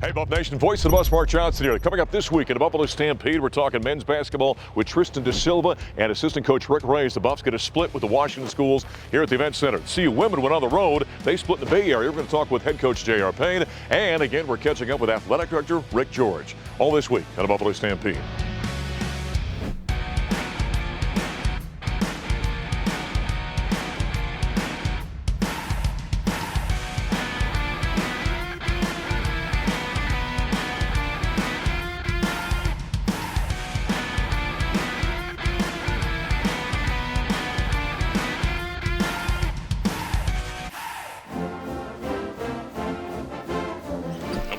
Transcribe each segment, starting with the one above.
Hey, Buff Nation, voice of the Bus, Mark Johnson here. Coming up this week in the Buffalo Stampede, we're talking men's basketball with Tristan DeSilva and assistant coach Rick Reyes. The Buffs get a split with the Washington schools here at the Event Center. CU women went on the road. They split in the Bay Area. We're going to talk with head coach J.R. Payne. And again, we're catching up with athletic director Rick George. All this week on the Buffalo Stampede.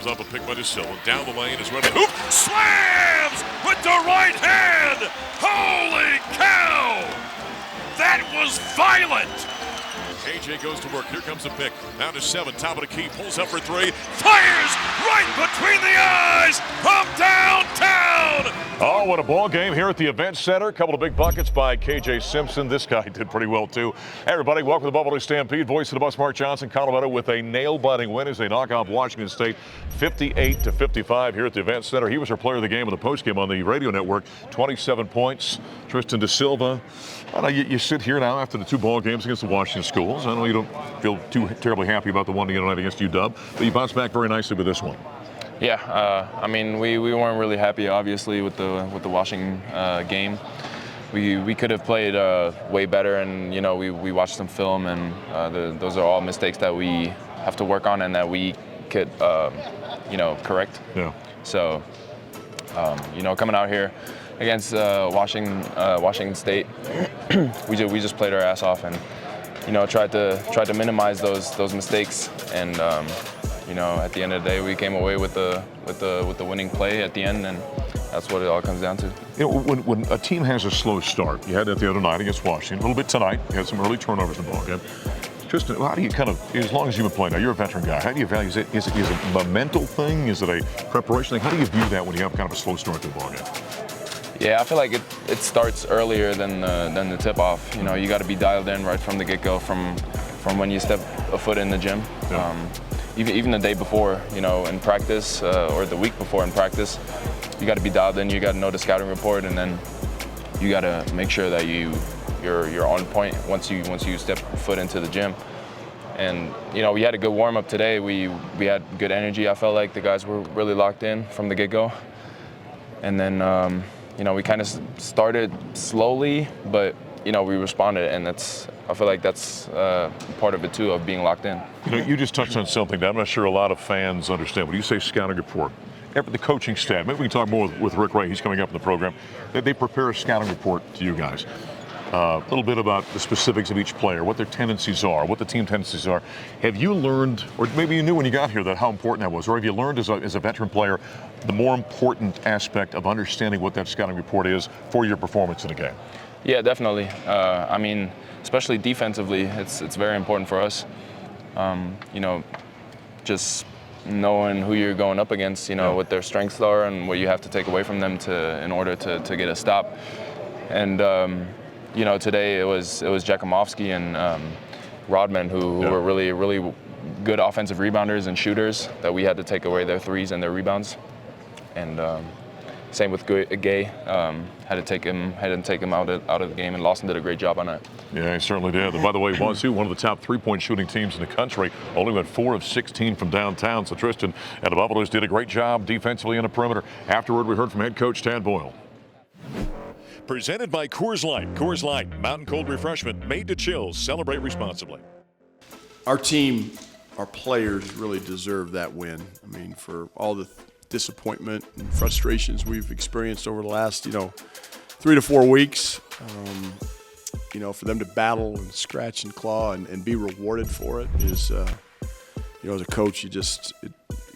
Up a pick by DeSilva. Down the lane is ready. Hoop slams with the right hand. Holy cow! That was violent. KJ goes to work. Here comes the pick. Down to 7. Top of the key. Pulls up for 3. Fires right between the eyes from downtown. Oh, what a ball game here at the Event Center. A couple of big buckets by KJ Simpson. This guy did pretty well, too. Hey, everybody. Welcome to the Buffalo Stampede. Voice of the Bus, Mark Johnson. Colorado with a nail-biting win as they knock off Washington State 58-55 here at the Event Center. He was our player of the game in the postgame on the radio network. 27 points. Tristan DeSilva. I know you sit here now after the 2 ball games against the Washington schools. I know you don't feel too terribly happy about the one tonight against UW, but you bounced back very nicely with this one. Yeah, I mean, we weren't really happy, obviously, with the Washington game. We could have played way better, and we watched some film, and those are all mistakes that we have to work on and that we could correct. Yeah. So coming out here against Washington State, we just played our ass off and tried to minimize those mistakes, and at the end of the day we came away with the winning play at the end, and that's what it all comes down to. When a team has a slow start, you had that the other night against Washington, a little bit tonight, you had some early turnovers in the ball game. Tristan, how do you as long as you've been playing now, you're a veteran guy, how do you value, is it a mental thing, is it a preparation thing? How do you view that when you have kind of a slow start to the ball game? Yeah, I feel like it starts earlier than the tip-off. You got to be dialed in right from the get-go, from when you step a foot in the gym. Yeah. Even the day before, in practice, or the week before in practice, you got to be dialed in. You got to know the scouting report, and then you got to make sure that you're on point once you step foot into the gym. And we had a good warm-up today. We had good energy. I felt like the guys were really locked in from the get-go, and then. We kind of started slowly, but we responded, and I feel like that's part of it too, of being locked in. You just touched on something that I'm not sure a lot of fans understand. When you say scouting report, the coaching staff, maybe we can talk more with Rick Ray, he's coming up in the program, they prepare a scouting report to you guys. A little bit about the specifics of each player, what their tendencies are, what the team tendencies are. Have you learned, or maybe you knew when you got here, that how important that was, or have you learned as a veteran player the more important aspect of understanding what that scouting report is for your performance in a game? Yeah, definitely. I mean, especially defensively, it's very important for us. Just knowing who you're going up against, what their strengths are and what you have to take away from them in order to get a stop. And today it was Jakumovski and Rodman who were really good offensive rebounders and shooters that we had to take away their threes and their rebounds. And same with Gay, had to take him out of the game, and Lawson did a great job on that. Yeah, he certainly did. And by the way, Wazoo, one of the top 3-point shooting teams in the country, only went 4 of 16 from downtown. So Tristan and the Buffaloes did a great job defensively on the perimeter. Afterward, we heard from head coach Tad Boyle. Presented by Coors Light. Coors Light, mountain cold refreshment made to chill. Celebrate responsibly. Our team, our players really deserve that win. I mean, for all the disappointment and frustrations we've experienced over the last, 3 to 4 weeks, for them to battle and scratch and claw and be rewarded for it is, as a coach,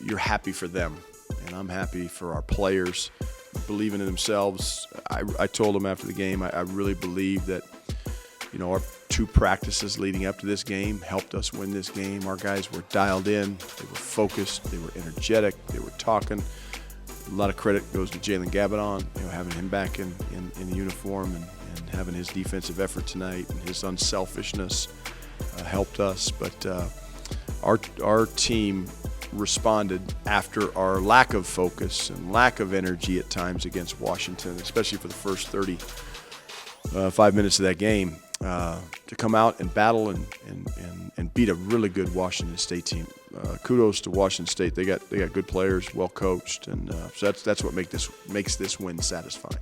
you're happy for them. And I'm happy for our players believing in themselves. I told them after the game, I really believe that, our 2 practices leading up to this game helped us win this game. Our guys were dialed in, they were focused, they were energetic, they were talking. A lot of credit goes to Jalen Gabadon, having him back in the uniform and having his defensive effort tonight and his unselfishness helped us. But our team responded after our lack of focus and lack of energy at times against Washington, especially for the first 5 minutes of that game, to come out and battle and beat a really good Washington State team. Kudos to Washington State. They got good players, well coached, and so that's what makes this win satisfying.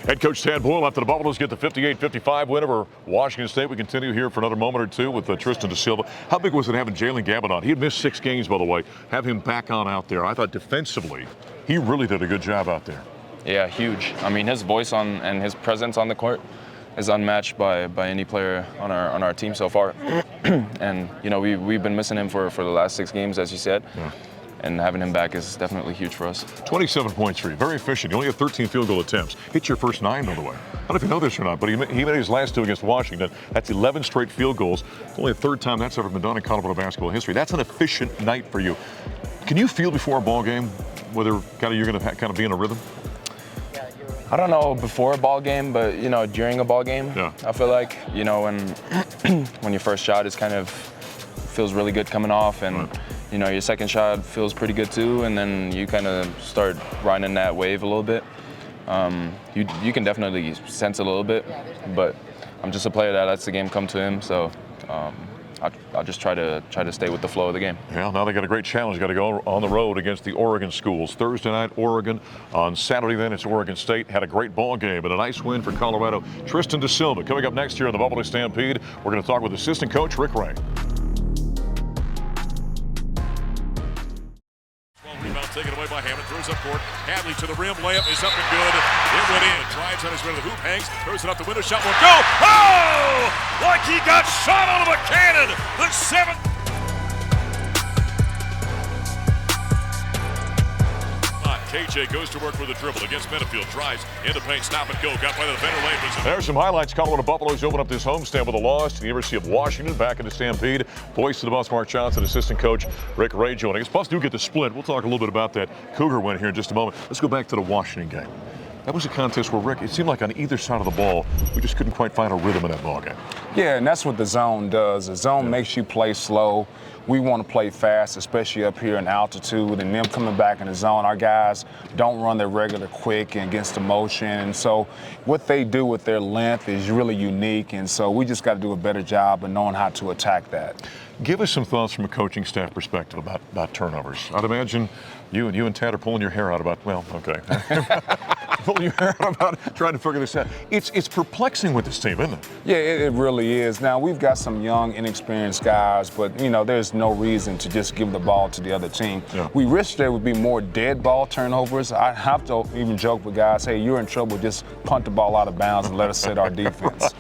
Head coach Tad Boyle after the Buffaloes get the 58-55 win over Washington State. We continue here for another moment or two with Tristan DeSilva. How big was it having Jalen Gavin on? He had missed 6 games, by the way. Have him back on out there. I thought defensively, he really did a good job out there. Yeah, huge. I mean, his voice and his presence on the court is unmatched by any player on our team so far. And you know, we've been missing him for the last 6 games, as you said. Yeah. And having him back is definitely huge for us. 27 points for you. Very efficient. You only have 13 field goal attempts. Hit your first 9, by the way. I don't know if you know this or not, but he made his last 2 against Washington. That's 11 straight field goals. It's only the 3rd time that's ever been done in Colorado basketball history. That's an efficient night for you. Can you feel before a ball game whether you're going to kind of be in a rhythm? I don't know before a ball game, but you know, during a ball game, yeah. I feel like, you know, when your first shot is kind of feels really good coming off, and right. You know, your second shot feels pretty good too, and then you kind of start riding that wave a little bit. You can definitely sense a little bit, but I'm just a player that lets the game come to him, so I'll just try to stay with the flow of the game. Yeah, now they got a great challenge. Got to go on the road against the Oregon schools. Thursday night, Oregon. On Saturday, then it's Oregon State. Had a great ball game and a nice win for Colorado. Tristan DeSilva coming up next year on the Buffalo Stampede. We're going to talk with assistant coach Rick Ray. Rebound taken away by Hammond, throws up court. Hadley to the rim, layup is up and good. It went in. Drives on his way to the hoop, hangs, throws it up the window, shot will go. Oh! Like he got shot out of a cannon. The 7th. KJ goes to work with a dribble against Benefield. Drives into paint, stop and go. Got by the defender, Lathis. There's some highlights. Colorado Buffaloes open up this homestand with a loss to the University of Washington. Back in the Stampede. Voice to the Buffs, Mark Johnson, assistant coach Rick Ray joining us. Buffs do get the split. We'll talk a little bit about that Cougar win here in just a moment. Let's go back to the Washington game. That was a contest where, Rick, it seemed like on either side of the ball, we just couldn't quite find a rhythm in that ball game. Yeah, and that's what the zone does. The zone makes you play slow. We want to play fast, especially up here in altitude, and them coming back in the zone. Our guys don't run their regular quick and against the motion. And so what they do with their length is really unique, and so we just got to do a better job of knowing how to attack that. Give us some thoughts from a coaching staff perspective about turnovers. I'd imagine you and Tad are pulling your hair out about, well, okay. Pulling your hair out about trying to figure this out. It's perplexing with this team, isn't it? Yeah, it really is. Now, we've got some young, inexperienced guys, but, you know, there's no reason to just give the ball to the other team. Yeah. We wish there would be more dead ball turnovers. I have to even joke with guys, hey, you're in trouble, just punt the ball out of bounds and let us set our defense.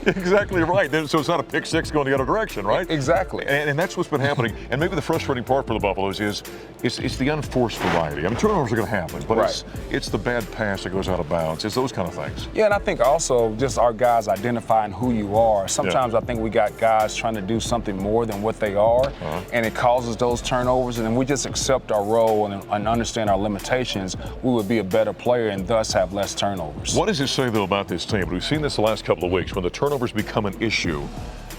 Exactly right. So it's not a pick six going the other direction, right? Exactly. And that's what's been happening. And maybe the frustrating part for the Buffaloes is it's the unforced variety. I mean, turnovers are going to happen, but right. it's the bad pass that goes out of bounds. It's those kind of things. Yeah, and I think also just our guys identifying who you are. Sometimes I think we got guys trying to do something more than what they are, and it causes those turnovers. And then we just accept our role and understand our limitations, we would be a better player and thus have less turnovers. What does it say, though, about this team? We've seen this the last couple of weeks when the turnovers become an issue.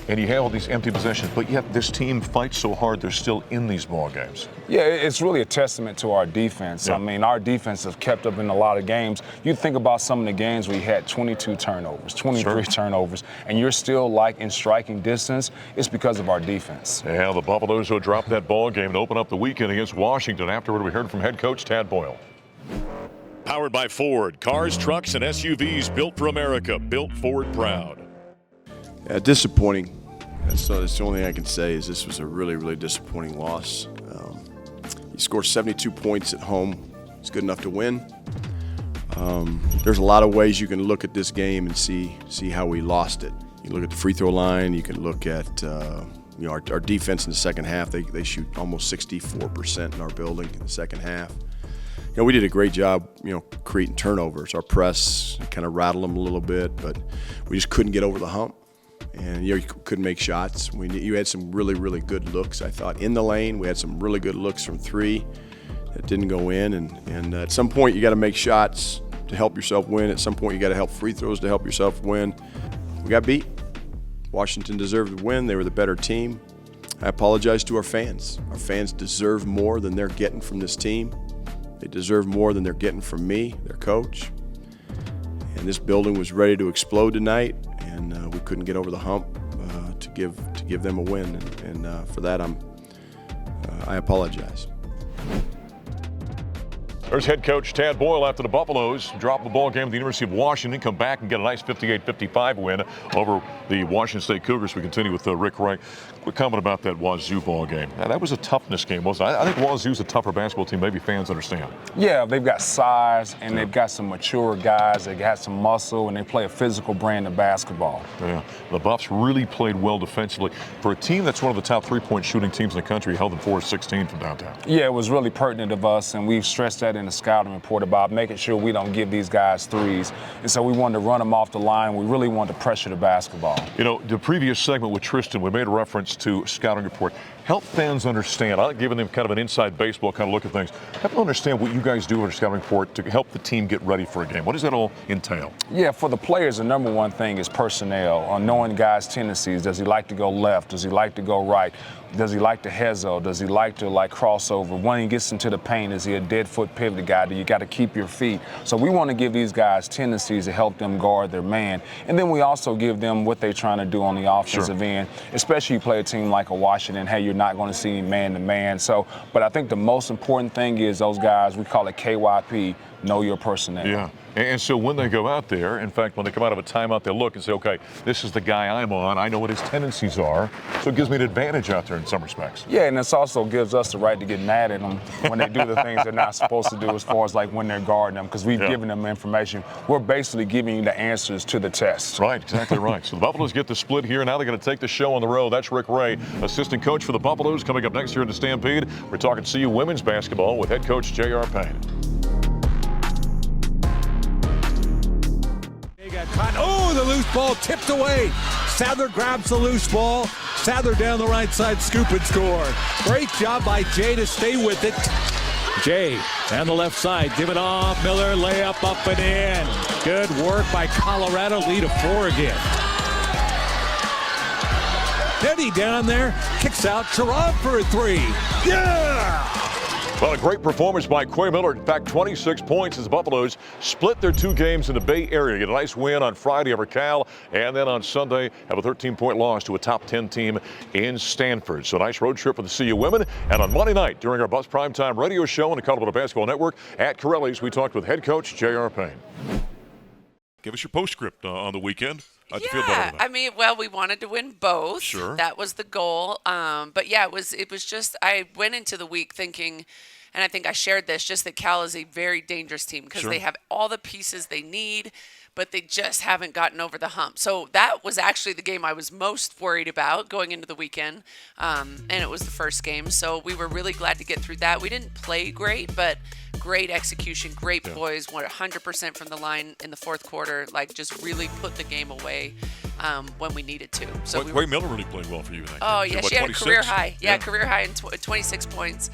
And you have all these empty possessions, but yet this team fights so hard they're still in these ball games. Yeah, it's really a testament to our defense. Yeah. I mean, our defense has kept up in a lot of games. You think about some of the games where you had 22 turnovers, 23 turnovers, and you're still like in striking distance. It's because of our defense. Yeah, the Buffaloes will drop that ball game to open up the weekend against Washington. Afterward, we heard from head coach Tad Boyle. Powered by Ford, cars, trucks, and SUVs built for America, built Ford proud. Disappointing. That's the only thing I can say is this was a really, really disappointing loss. You score 72 points at home. It's good enough to win. There's a lot of ways you can look at this game and see how we lost it. You look at the free throw line. You can look at our defense in the second half. They shoot almost 64% in our building in the second half. We did a great job, creating turnovers. Our press kind of rattled them a little bit, but we just couldn't get over the hump. And you couldn't make shots. You had some really, really good looks, I thought, in the lane. We had some really good looks from three that didn't go in. And at some point, you got to make shots to help yourself win. At some point, you got to help free throws to help yourself win. We got beat. Washington deserved the win. They were the better team. I apologize to our fans. Our fans deserve more than they're getting from this team. They deserve more than they're getting from me, their coach. And this building was ready to explode tonight, and we couldn't get over the hump to give them a win. And for that, I apologize. There's head coach Tad Boyle after the Buffaloes drop the ball game at the University of Washington, come back and get a nice 58-55 win over the Washington State Cougars. We continue with Rick Ray. Quick comment about that Wazoo ball game. Now, that was a toughness game, wasn't it? I think Wazoo's a tougher basketball team. Maybe fans understand. Yeah, they've got size and they've got some mature guys. They got some muscle and they play a physical brand of basketball. Yeah, the Buffs really played well defensively for a team that's one of the top three-point shooting teams in the country. Held them 4-16 from downtown. Yeah, it was really pertinent of us, and we've stressed that in the scouting report about making sure we don't give these guys threes. And so we wanted to run them off the line. We really wanted to pressure the basketball. You know, the previous segment with Tristan, we made a reference to scouting report. Help fans understand. I like giving them kind of an inside baseball kind of look at things. Help them understand what you guys do in a scouting report to help the team get ready for a game. What does that all entail? Yeah, for the players, the number one thing is personnel, knowing guys' tendencies. Does he like to go left? Does he like to go right? Does he like to hezzo? Does he like to crossover? When he gets into the paint, is he a dead foot pivot guy? Do you got to keep your feet? So we want to give these guys tendencies to help them guard their man. And then we also give them what they're trying to do on the offensive end, especially you play a team like a Washington. Hey, you're not going to see man-to-man. So, but I think the most important thing is those guys, we call it KYP, know your personnel. Yeah. And so when they go out there, in fact, when they come out of a timeout, they look and say, okay, this is the guy I'm on. I know what his tendencies are. So it gives me an advantage out there in some respects. Yeah, and this also gives us the right to get mad at them when they do the things they're not supposed to do as far as like when they're guarding them, because we've given them information. We're basically giving you the answers to the test. Right, exactly right. So the Buffaloes get the split here. Now they're going to take the show on the road. That's Rick Ray, assistant coach for the Buffaloes. Coming up next year in the Stampede, we're talking CU women's basketball with head coach J.R. Payne. Oh, the loose ball tipped away. Sadler grabs the loose ball. Sadler down the right side, scoop and score. Great job by Jay to stay with it. Jay down the left side, give it off. Miller, layup up and in. Good work by Colorado, lead of 4 again. Denny down there, kicks out. Sherrod for a 3. Yeah! Well, a great performance by Quay Miller. In fact, 26 points as the Buffaloes split their 2 games in the Bay Area. Get a nice win on Friday over Cal, and then on Sunday have a 13-point loss to a top 10 team in Stanford. So a nice road trip for the CU women. And on Monday night, during our Buffs Primetime radio show on the Colorado Basketball Network at Corelli's, we talked with head coach J.R. Payne. Give us your postscript on the weekend. How'd you feel about it? I mean, well, we wanted to win both. Sure. That was the goal. But yeah, it was just, I went into the week thinking, and I think I shared this, just that Cal is a very dangerous team because they have all the pieces they need, but they just haven't gotten over the hump. So that was actually the game I was most worried about going into the weekend, and it was the first game. So we were really glad to get through that. We didn't play great, but great execution, great poise, 100% from the line in the fourth quarter, like just really put the game away when we needed to. So Quay Miller really played well for you in that game. Oh, yeah, she had 26? a career high. Yeah, career high in 26 points.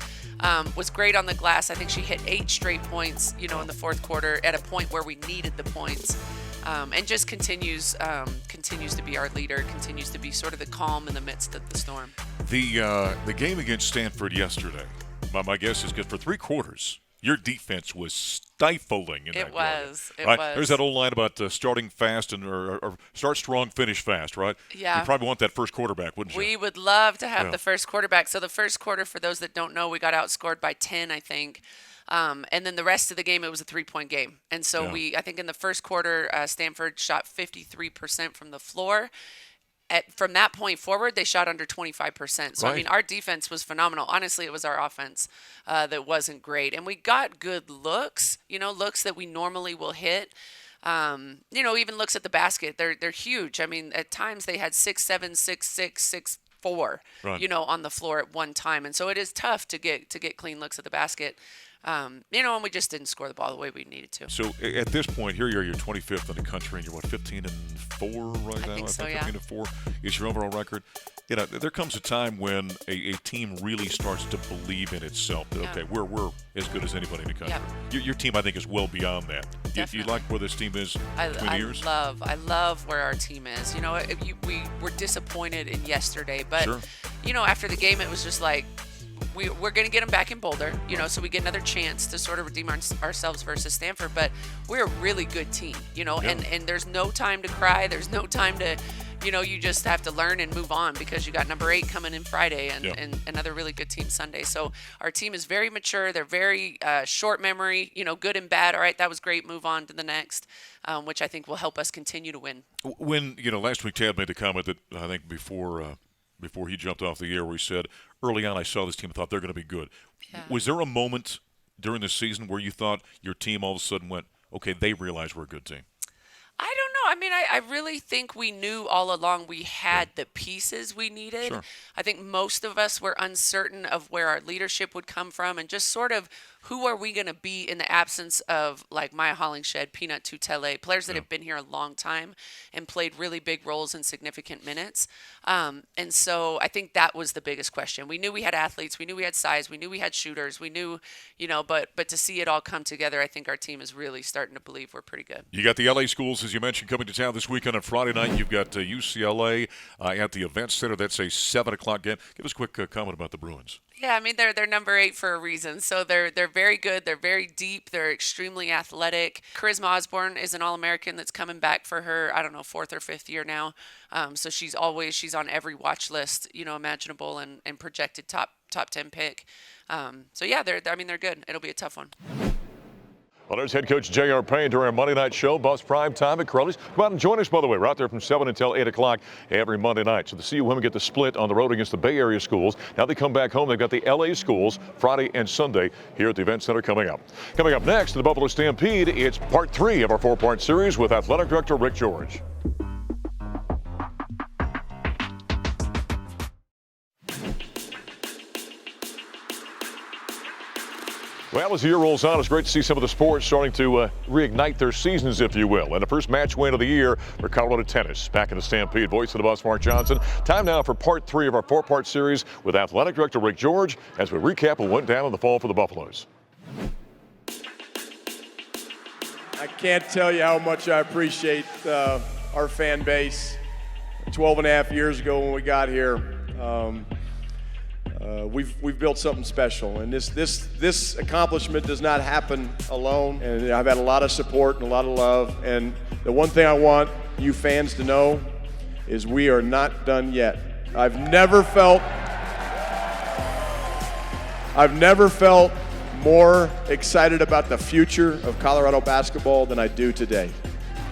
Was great on the glass. I think she hit 8 straight points, in the fourth quarter at a point where we needed the points. And just continues to be our leader, continues to be sort of the calm in the midst of the storm. The game against Stanford yesterday, my guess is good for 3 quarters. Your defense was stifling in that game. It right? was. There's that old line about starting fast or start strong, finish fast, right? Yeah. You probably want that first quarterback, wouldn't you? We would love to have the first quarterback. So the first quarter, for those that don't know, we got outscored by 10, I think. And then the rest of the game, it was a 3-point game. And so I think in the first quarter, Stanford shot 53% from the floor. From that point forward, they shot under 25%. So, I mean, our defense was phenomenal. Honestly, it was our offense that wasn't great. And we got good looks, looks that we normally will hit. Even looks at the basket. They're huge. I mean, at times they had 6'7", 6'6", 6'4", on the floor at one time. And so it is tough to get clean looks at the basket. And we just didn't score the ball the way we needed to. So at this point, here you're 25th in the country, and you're 15-4 right now. I think so, 15-4 is your overall record. There comes a time when a team really starts to believe in itself. That okay, we're as good as anybody in the country. Your team, I think, is well beyond that. You like where this team is between the years? I love where our team is. We were disappointed in yesterday, but after the game, it was just like, we're going to get them back in Boulder, so we get another chance to sort of redeem ourselves versus Stanford. But we're a really good team, and there's no time to cry. There's no time to, you just have to learn and move on because you got number 8 coming in Friday and another really good team Sunday. So our team is very mature. They're very short memory, good and bad. All right, that was great. Move on to the next, which I think will help us continue to win. When, last week Tad made the comment that I think before he jumped off the air where he said, early on I saw this team and thought they're going to be good. Yeah. Was there a moment during the season where you thought your team all of a sudden went, okay, they realize we're a good team? I don't know. I mean, I really think we knew all along we had the pieces we needed. Sure. I think most of us were uncertain of where our leadership would come from and just sort of who are we going to be in the absence of like Maya Hollingshed, Peanut Tutele, players that have been here a long time and played really big roles in significant minutes. And so I think that was the biggest question. We knew we had athletes. We knew we had size. We knew we had shooters. We knew, but to see it all come together, I think our team is really starting to believe we're pretty good. You got the LA schools, as you mentioned, coming to town this weekend on Friday night. You've got UCLA at the Event Center. That's a 7 o'clock game. Give us a quick comment about the Bruins. Yeah, I mean, they're number 8 for a reason. So they're very good. They're very deep. They're extremely athletic. Charisma Osborne is an All-American that's coming back for her, 4th or 5th year now. So she's on every watch list, imaginable and projected top 10 pick. So yeah, they're good. It'll be a tough one. Well, there's head coach J.R. Payne during our Monday night show, Buffs Prime Time at Crowley's. Come out and join us, by the way. We're out there from 7 until 8 o'clock every Monday night. So the CU women get the split on the road against the Bay Area schools. Now they come back home. They've got the L.A. schools Friday and Sunday here at the Event Center coming up. Coming up next, the Buffalo Stampede, it's part 3 of our 4-part series with Athletic Director Rick George. Well, as the year rolls on, it's great to see some of the sports starting to reignite their seasons, if you will. And the first match win of the year for Colorado tennis. Back in the Stampede, voice of the Buffs, Mark Johnson. Time now for part 3 of our 4-part series with Athletic Director Rick George as we recap what went down in the fall for the Buffaloes. I can't tell you how much I appreciate our fan base. 12 and a half years ago when we got here, we've built something special, and this accomplishment does not happen alone. And I've had a lot of support and a lot of love. And the one thing I want you fans to know is we are not done yet. I've never felt more excited about the future of Colorado basketball than I do today.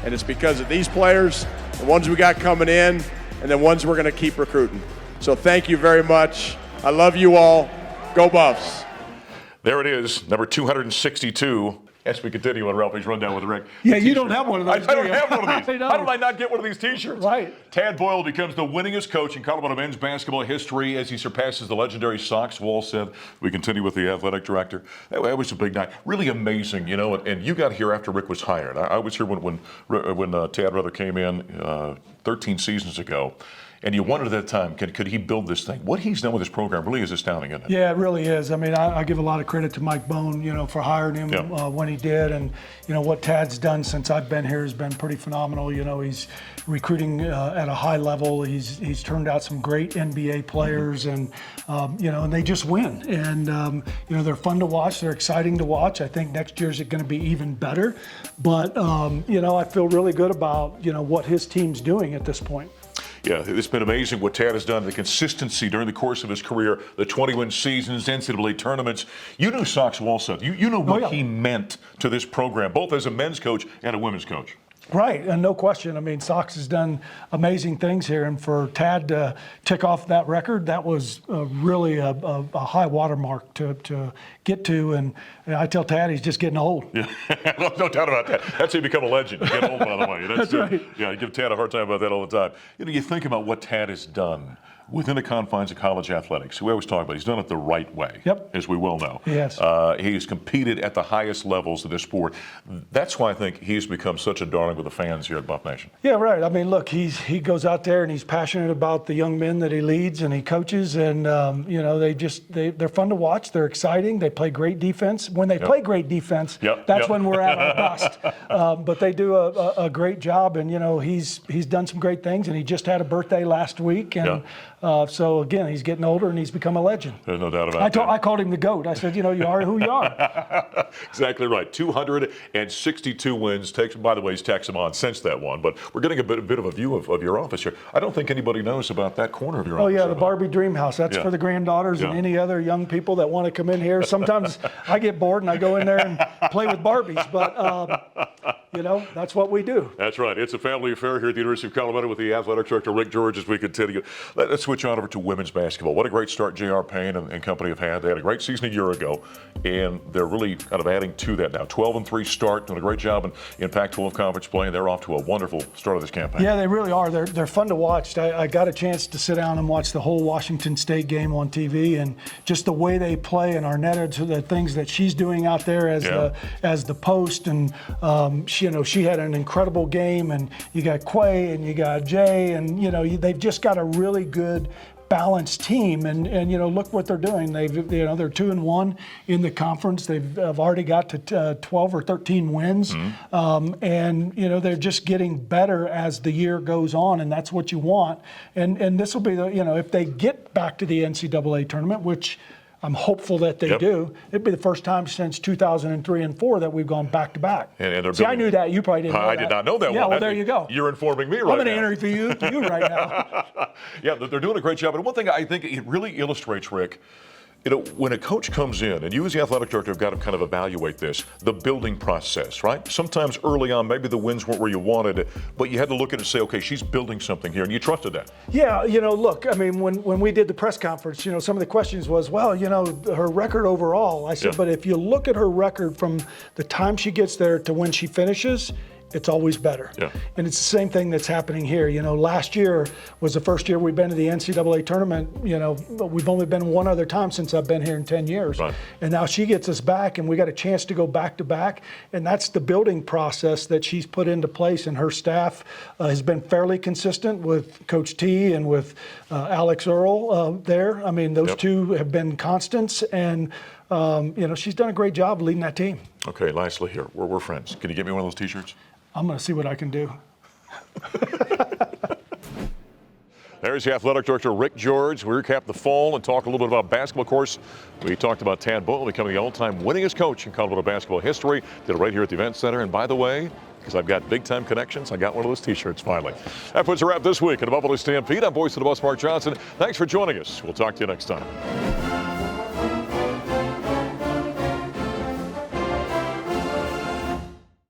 And it's because of these players, the ones we got coming in, and the ones we're going to keep recruiting. So thank you very much. I love you all. Go Buffs. There it is, number 262. As we continue on Ralphie's Rundown with Rick. Yeah, you don't have one of those. I don't have one of these. How did I not get one of these T-shirts? Right. Tad Boyle becomes the winningest coach in Colorado men's basketball history as he surpasses the legendary Sox Wall said. We continue with the athletic director. That was a big night. Really amazing, and you got here after Rick was hired. I was here when Tad rather came in 13 seasons ago. And you wondered at that time, could he build this thing? What he's done with this program really is astounding, isn't it? Yeah, it really is. I mean, I give a lot of credit to Mike Bone, for hiring him when he did. And, what Tad's done since I've been here has been pretty phenomenal. He's recruiting at a high level. He's turned out some great NBA players and they just win. And, they're fun to watch. They're exciting to watch. I think next year's going to be even better. But, I feel really good about, what his team's doing at this point. Yeah, it's been amazing what Tad has done, the consistency during the course of his career, the 21 seasons, NCAA tournaments. You knew Sox Walseth. You know what he meant to this program, both as a men's coach and a women's coach. Right, and no question. I mean, Sox has done amazing things here, and for Tad to tick off that record, that was really a high watermark to get to. And I tell Tad he's just getting old. Yeah, no doubt about that. That's how you become a legend. You get old, by the way. That's right. Yeah, I give Tad a hard time about that all the time. You think about what Tad has done within the confines of college athletics. We always talk about he's done it the right way, as we well know. Yes. He's competed at the highest levels of this sport. That's why I think he's become such a darling with the fans here at Buff Nation. Yeah, right. I mean, look, he goes out there and he's passionate about the young men that he leads and he coaches, and they're fun to watch. They're exciting. They play great defense. When they play great defense, that's when we're at our best. But they do a great job, and he's done some great things, and he just had a birthday last week, and So again, he's getting older and he's become a legend. There's no doubt about that. I called him the GOAT. I said, you are who you are. Exactly right. 262 wins. By the way, he's taxed him on since that one. But we're getting a bit of a view of your office here. I don't think anybody knows about that corner of your office. Oh yeah, the Barbie Dream House. That's for the granddaughters and any other young people that want to come in here. Sometimes I get bored and I go in there and play with Barbies, but that's what we do. That's right. It's a family affair here at the University of Colorado with the athletic director, Rick George, as we continue. Let's switch on over to women's basketball. What a great start J.R. Payne and company have had. They had a great season a year ago, and they're really kind of adding to that now. 12-3 start, doing a great job in Pac-12 conference play, and they're off to a wonderful start of this campaign. Yeah, they really are. They're fun to watch. I got a chance to sit down and watch the whole Washington State game on TV, and just the way they play, and Arnetta, to the things that she's doing out there as the post, and she had an incredible game, and you got Quay and you got Jay, and they've just got a really good balanced team, and look what they're doing. They're 2-1 in the conference. They've already got to 12 or 13 wins, and they're just getting better as the year goes on, and that's what you want. And this will be if they get back to the NCAA tournament, which I'm hopeful that they do. It'd be the first time since 2003 and 4 that we've gone back to back. See, I knew that. You probably didn't know that. I did not know that one. Yeah, well, there you go. You're informing me right now. I'm going to interview you right now. Yeah, they're doing a great job. And one thing I think it really illustrates, Rick, when a coach comes in, and you as the athletic director have got to kind of evaluate this, the building process, right? Sometimes early on, maybe the wins weren't where you wanted, but you had to look at it and say, okay, she's building something here, and you trusted that. Yeah, look, I mean, when we did the press conference, some of the questions was, well, her record overall. I said, but if you look at her record from the time she gets there to when she finishes, it's always better. Yeah. And it's the same thing that's happening here. Last year was the first year we've been to the NCAA tournament. We've only been one other time since I've been here in 10 years. Right. And now she gets us back, and we got a chance to go back to back. And that's the building process that she's put into place, and her staff has been fairly consistent with Coach T and with Alex Earl there. I mean, those two have been constants, and she's done a great job leading that team. Okay, lastly here, we're friends. Can you get me one of those T-shirts? I'm going to see what I can do. There's the athletic director, Rick George. We recap the fall and talk a little bit about basketball. Of course, we talked about Tad Bolton becoming the all-time winningest coach in Colorado basketball history. Did it right here at the Event Center. And by the way, because I've got big-time connections, I got one of those T-shirts finally. That puts a wrap this week at the Buffalo Stampede. I'm voice of the Bus, Mark Johnson. Thanks for joining us. We'll talk to you next time.